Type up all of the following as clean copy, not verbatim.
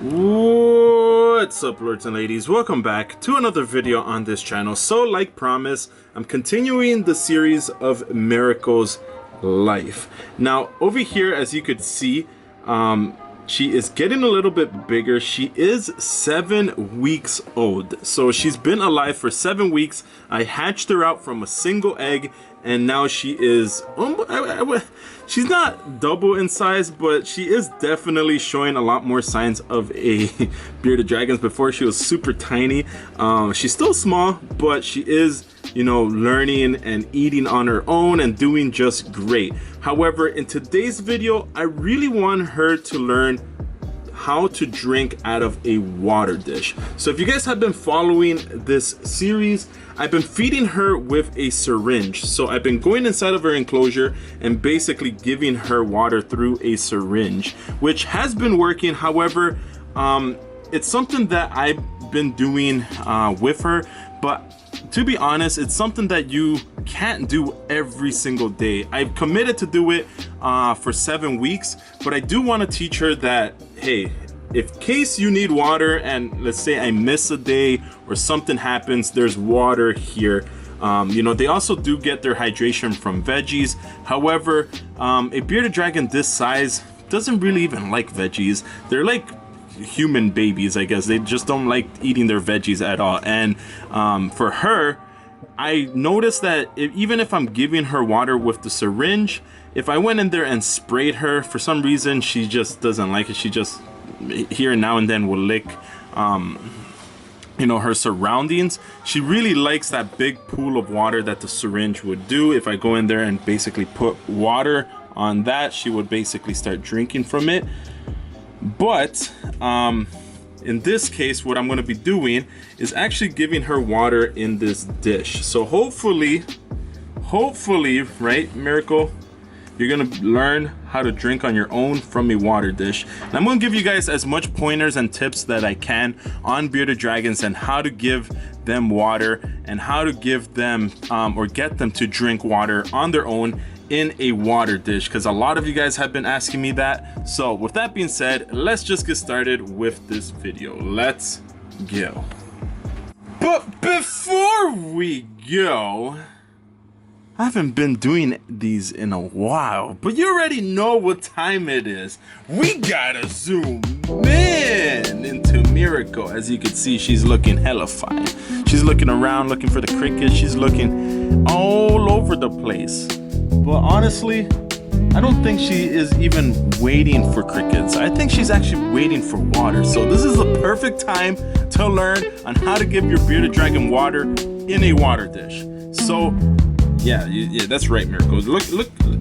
What's up, lords and ladies? Welcome back to another video on this channel. So like promised, I'm continuing the series of Miracle's life. Now over here, as you could see, she is getting a little bit bigger. She is 7 weeks old, so she's been alive for 7 weeks. I hatched her out from a single egg, and now she is she's not double in size, but she is definitely showing a lot more signs of a bearded dragon. Before, she was super tiny. She's still small, but she is, you know, learning and eating on her own and doing just great. However, in today's video, I really want her to learn how to drink out of a water dish. So if you guys have been following this series, I've been feeding her with a syringe. So I've been going inside of her enclosure and basically giving her water through a syringe, which has been working. However, it's something that I've been doing with her, but to be honest, it's something that you can't do every single day. I've committed to do it for 7 weeks, but I do want to teach her that, hey, if in case you need water and let's say I miss a day or something happens, there's water here. You know, they also do get their hydration from veggies. However, a bearded dragon this size doesn't really even like veggies. They're like human babies, I guess. They just don't like eating their veggies at all. And for her, I noticed that even if I'm giving her water with the syringe, if I went in there and sprayed her, for some reason she just doesn't like it. She just here and now and then will lick you know, her surroundings. She really likes that big pool of water that the syringe would do. If I go in there and basically put water on that, she would basically start drinking from it. But in this case, what I'm going to be doing is actually giving her water in this dish. So hopefully, right, Miracle, you're going to learn how to drink on your own from a water dish. And I'm going to give you guys as much pointers and tips that I can on bearded dragons and how to give them water and how to give them or get them to drink water on their own in a water dish, because a lot of you guys have been asking me that. So with that being said, let's just get started with this video. Let's go. But before we go, I haven't been doing these in a while, but you already know what time it is. We gotta zoom in into Miracle. As you can see, she's looking hella fine. She's looking around, looking for the crickets. She's looking all over the place. But honestly, I don't think she is even waiting for crickets. I think she's actually waiting for water. So this is the perfect time to learn on how to give your bearded dragon water in a water dish. So yeah, that's right, Miracle. Look,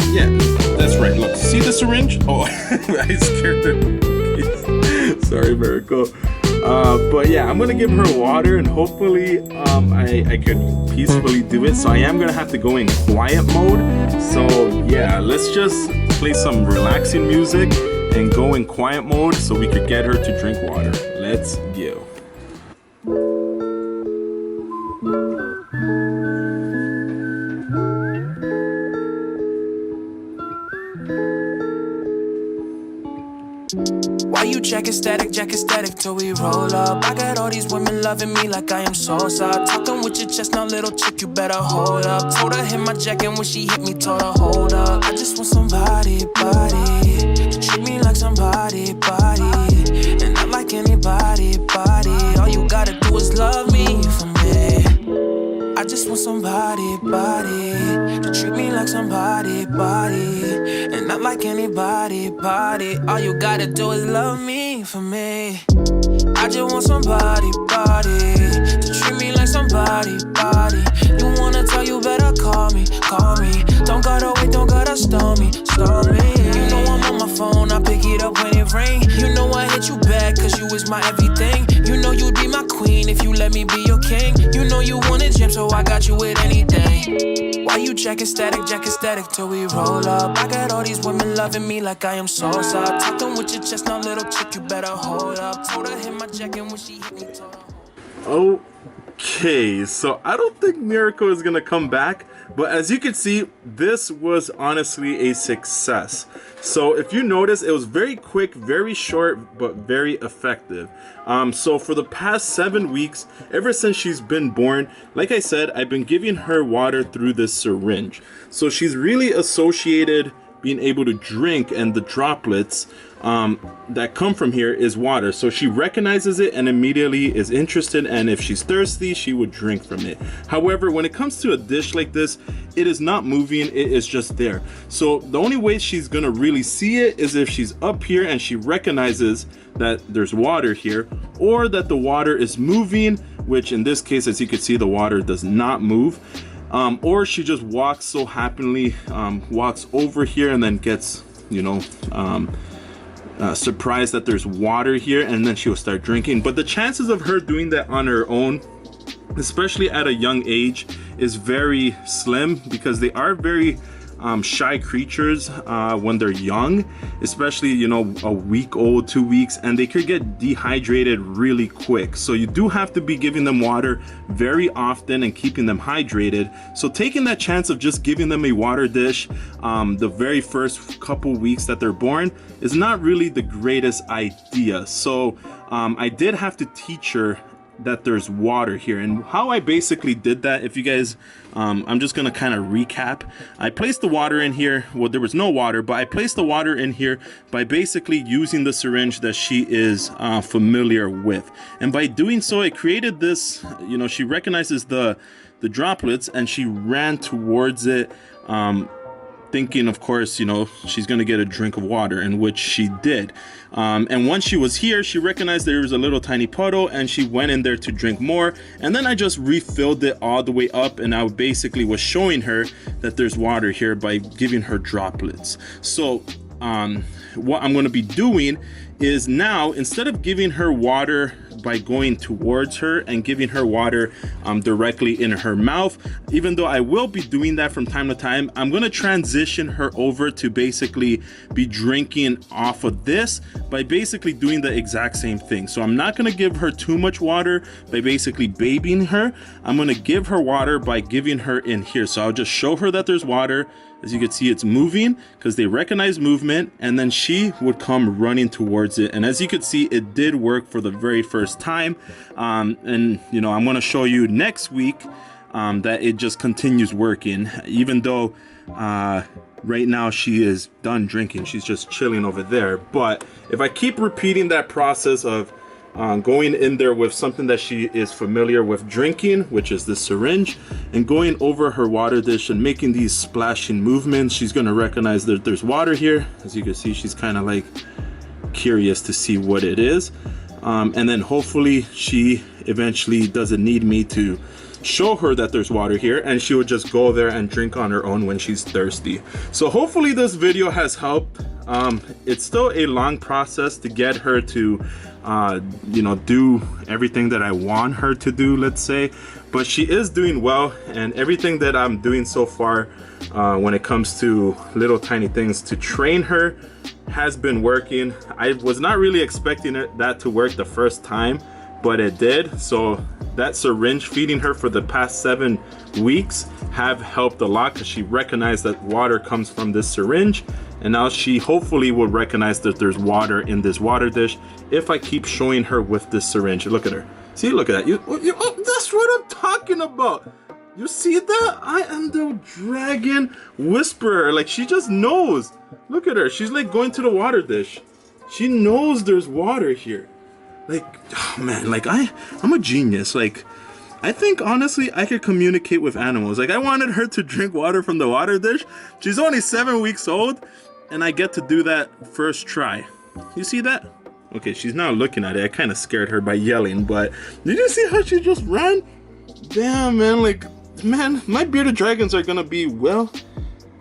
yeah, that's right. Look, see the syringe? Oh, I scared her. Sorry, Miracle. But yeah, I'm gonna give her water, and hopefully I could peacefully do it. So I am gonna have to go in quiet mode. So yeah, let's just play some relaxing music and go in quiet mode so we could get her to drink water. Let's go. Why you checking static till we roll up? I got all these women loving me like I am Sosa. Talking with your chest now, little chick, you better hold up. Told her hit my jacket when she hit me, told her hold up. I just want somebody, to treat me like somebody, and not like anybody, All you gotta do is love me for me. I just want somebody, to treat me like somebody, and not like anybody, All you gotta do is love me for me. I just want somebody, to treat me like somebody, You wanna tell, you better call me. Don't gotta wait, don't gotta stall me. You know I'm on my phone, I pick it up when it ring. You know I hit you back, cause you is my everything. You know you'd be my queen if you let me be your king. You know you want a gem, so I got you with anything. Why you checking static till we roll up? I got all these women loving me like I am Sosa. Talking with your chest now, little chick, you better hold up. Told her hit my jacket when she hit me, told her. Okay, so I don't think Miracle is gonna come back, but as you can see, this was honestly a success. So if you notice, it was very quick, very short, but very effective. So for the past 7 weeks, ever since she's been born, like I said, I've been giving her water through this syringe. So she's really associated being able to drink, and the droplets that come from here is water. So she recognizes it and immediately is interested, and if she's thirsty, she would drink from it. However, when it comes to a dish like this, it is not moving, it is just there. So the only way she's gonna really see it is if she's up here and she recognizes that there's water here, or that the water is moving, which in this case, as you can see, the water does not move. Or she just walks so happily, walks over here and then gets, you know, surprised that there's water here, and then she'll start drinking. But the chances of her doing that on her own, especially at a young age, is very slim, because they are very shy creatures when they're young, especially, you know, a week old, 2 weeks, and they could get dehydrated really quick. So you do have to be giving them water very often and keeping them hydrated. So taking that chance of just giving them a water dish the very first couple weeks that they're born is not really the greatest idea. So I did have to teach her that there's water here, and how I basically did that, if you guys I'm just gonna kind of recap. I placed the water in here. Well, there was no water, but I placed the water in here by basically using the syringe that she is familiar with, and by doing so, it created this, you know, she recognizes the droplets and she ran towards it, thinking, of course, you know, she's gonna get a drink of water, and which she did. And once she was here, she recognized there was a little tiny puddle, and she went in there to drink more. And then I just refilled it all the way up, and I basically was showing her that there's water here by giving her droplets. So what I'm going to be doing is now, instead of giving her water by going towards her and giving her water directly in her mouth, even though I will be doing that from time to time, I'm going to transition her over to basically be drinking off of this by basically doing the exact same thing. So I'm not going to give her too much water by basically babying her. I'm going to give her water by giving her in here. So I'll just show her that there's water. As you can see, it's moving because they recognize movement, and then she would come running towards it. And as you can see, it did work for the very first time. And you know, I'm going to show you next week that it just continues working, even though right now she is done drinking. She's just chilling over there. But if I keep repeating that process of going in there with something that she is familiar with drinking, which is the syringe, and going over her water dish and making these splashing movements, she's going to recognize that there's water here. As you can see, she's kind of like curious to see what it is. And then hopefully she eventually doesn't need me to show her that there's water here, and she would just go there and drink on her own when she's thirsty. So hopefully this video has helped. It's still a long process to get her to you know, do everything that I want her to do, let's say, but she is doing well, and everything that I'm doing so far when it comes to little tiny things to train her has been working. I was not really expecting that to work the first time, but it did. So that syringe feeding her for the past 7 weeks have helped a lot, because she recognized that water comes from this syringe, and now she hopefully will recognize that there's water in this water dish if I keep showing her with this syringe. Look at her. See, look at that. Oh, that's what I'm talking about. You see that? I am the dragon whisperer. Like, she just knows. Look at her. She's like going to the water dish. She knows there's water here. Like, oh man, like I'm a genius. Like, I think honestly I could communicate with animals. Like, I wanted her to drink water from the water dish. She's only 7 weeks old, and I get to do that first try. You see that? Okay, she's now looking at it. I kind of scared her by yelling, but did you see how she just ran? Damn, man, like, man, my bearded dragons are gonna be well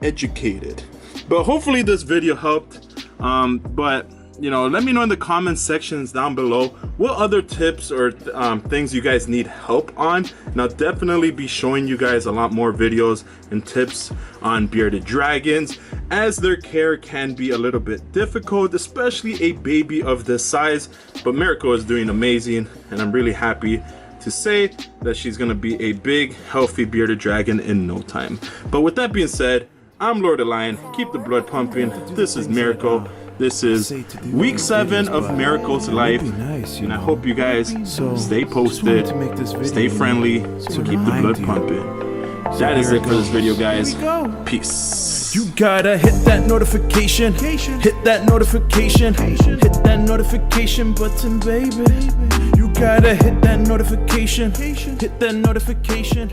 educated. But hopefully this video helped. But you know, let me know in the comment sections down below what other tips or things you guys need help on, and I'll definitely be showing you guys a lot more videos and tips on bearded dragons, as their care can be a little bit difficult, especially a baby of this size. But Miracle is doing amazing, and I'm really happy to say that she's gonna be a big, healthy bearded dragon in no time. But with that being said, I'm Lord of Lion. Keep the blood pumping. This is Miracle. This is week 7 of Miracle's life, and I hope you guys stay posted, stay friendly, and keep the blood pumping. That is it for this video, guys. Peace. You gotta hit that notification, hit that notification, hit that notification button, baby. You gotta hit that notification, hit that notification.